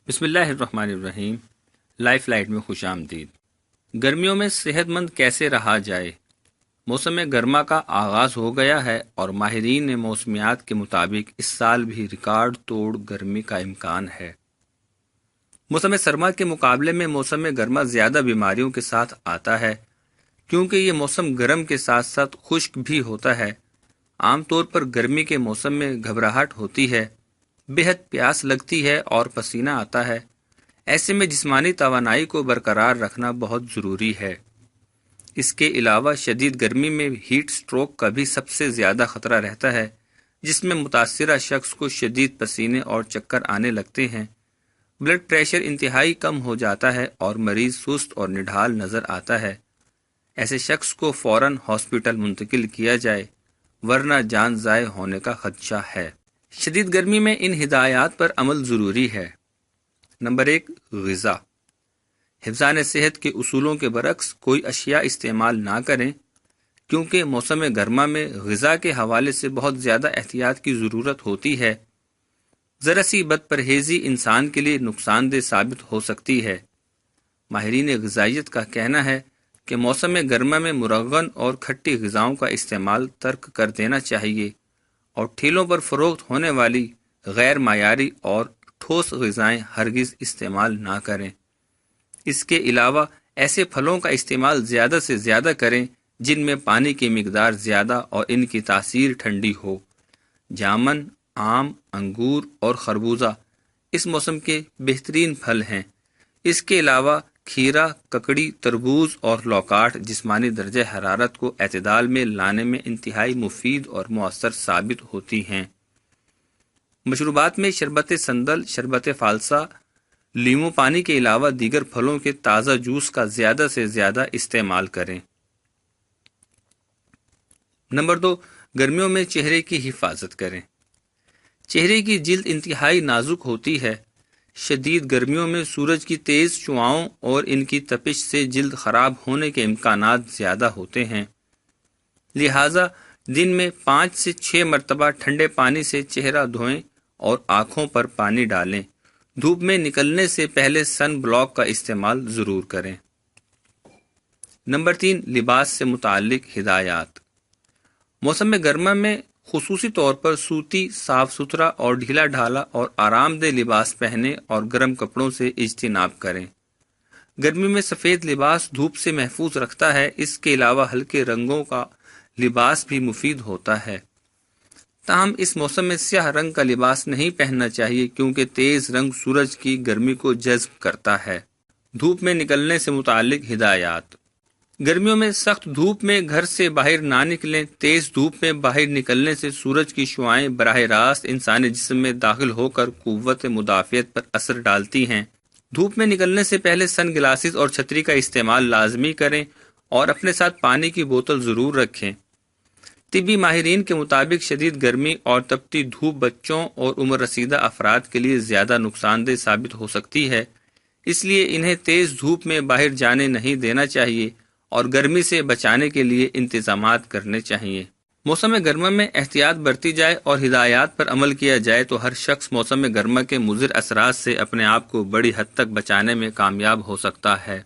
بسم اللہ الرحمن الرحیم۔ لائف لائٹ میں خوش آمدید۔ گرمیوں میں صحت مند کیسے رہا جائے؟ موسم گرما کا آغاز ہو گیا ہے اور ماہرین نے موسمیات کے مطابق اس سال بھی ریکارڈ توڑ گرمی کا امکان ہے۔ موسم سرما کے مقابلے میں موسم گرما زیادہ بیماریوں کے ساتھ آتا ہے، کیونکہ یہ موسم گرم کے ساتھ ساتھ خشک بھی ہوتا ہے۔ عام طور پر گرمی کے موسم میں گھبراہٹ ہوتی ہے، بے حد پیاس لگتی ہے اور پسینہ آتا ہے۔ ایسے میں جسمانی توانائی کو برقرار رکھنا بہت ضروری ہے۔ اس کے علاوہ شدید گرمی میں ہیٹ سٹروک کا بھی سب سے زیادہ خطرہ رہتا ہے، جس میں متاثرہ شخص کو شدید پسینے اور چکر آنے لگتے ہیں۔ بلڈ پریشر انتہائی کم ہو جاتا ہے اور مریض سست اور نڈھال نظر آتا ہے۔ ایسے شخص کو فوراً ہاسپٹل منتقل کیا جائے، ورنہ جان ضائع ہونے کا خدشہ ہے۔ شدید گرمی میں ان ہدایات پر عمل ضروری ہے۔ نمبر 1، غذا۔ حفظان صحت کے اصولوں کے برعکس کوئی اشیاء استعمال نہ کریں، کیونکہ موسم گرما میں غذا کے حوالے سے بہت زیادہ احتیاط کی ضرورت ہوتی ہے۔ ذرا سی بد پرہیزی انسان کے لیے نقصان دہ ثابت ہو سکتی ہے۔ ماہرین غذائیت کا کہنا ہے کہ موسم گرما میں مرغن اور کھٹی غذاؤں کا استعمال ترک کر دینا چاہیے اور ٹھیلوں پر فروخت ہونے والی غیر معیاری اور ٹھوس غذائیں ہرگز استعمال نہ کریں۔ اس کے علاوہ ایسے پھلوں کا استعمال زیادہ سے زیادہ کریں جن میں پانی کی مقدار زیادہ اور ان کی تاثیر ٹھنڈی ہو۔ جامن، آم، انگور اور خربوزہ اس موسم کے بہترین پھل ہیں۔ اس کے علاوہ کھیرا، ککڑی، تربوز اور لوکاٹ جسمانی درجہ حرارت کو اعتدال میں لانے میں انتہائی مفید اور مؤثر ثابت ہوتی ہیں۔ مشروبات میں شربت سندل، شربت فالسا، لیمو پانی کے علاوہ دیگر پھلوں کے تازہ جوس کا زیادہ سے زیادہ استعمال کریں۔ نمبر 2، گرمیوں میں چہرے کی حفاظت کریں۔ چہرے کی جلد انتہائی نازک ہوتی ہے۔ شدید گرمیوں میں سورج کی تیز شعاؤں اور ان کی تپش سے جلد خراب ہونے کے امکانات زیادہ ہوتے ہیں۔ لہٰذا دن میں 5 سے 6 مرتبہ ٹھنڈے پانی سے چہرہ دھوئیں اور آنکھوں پر پانی ڈالیں۔ دھوپ میں نکلنے سے پہلے سن بلاک کا استعمال ضرور کریں۔ نمبر 3، لباس سے متعلق ہدایات۔ موسم گرما میں خصوصی طور پر سوتی، صاف ستھرا اور ڈھیلا ڈھالا اور آرام دہ لباس پہنیں اور گرم کپڑوں سے اجتناب کریں۔ گرمی میں سفید لباس دھوپ سے محفوظ رکھتا ہے۔ اس کے علاوہ ہلکے رنگوں کا لباس بھی مفید ہوتا ہے۔ تاہم اس موسم میں سیاہ رنگ کا لباس نہیں پہننا چاہیے، کیونکہ تیز رنگ سورج کی گرمی کو جذب کرتا ہے۔ دھوپ میں نکلنے سے متعلق ہدایات۔ گرمیوں میں سخت دھوپ میں گھر سے باہر نہ نکلیں۔ تیز دھوپ میں باہر نکلنے سے سورج کی شعاعیں براہ راست انسانی جسم میں داخل ہو کر قوت مدافعت پر اثر ڈالتی ہیں۔ دھوپ میں نکلنے سے پہلے سن گلاسز اور چھتری کا استعمال لازمی کریں اور اپنے ساتھ پانی کی بوتل ضرور رکھیں۔ طبی ماہرین کے مطابق شدید گرمی اور تپتی دھوپ بچوں اور عمر رسیدہ افراد کے لیے زیادہ نقصان دہ ثابت ہو سکتی ہے، اس لیے انہیں تیز دھوپ میں باہر جانے نہیں دینا چاہیے اور گرمی سے بچانے کے لیے انتظامات کرنے چاہیے۔ موسم گرما میں احتیاط برتی جائے اور ہدایات پر عمل کیا جائے تو ہر شخص موسم گرما کے مضر اثرات سے اپنے آپ کو بڑی حد تک بچانے میں کامیاب ہو سکتا ہے۔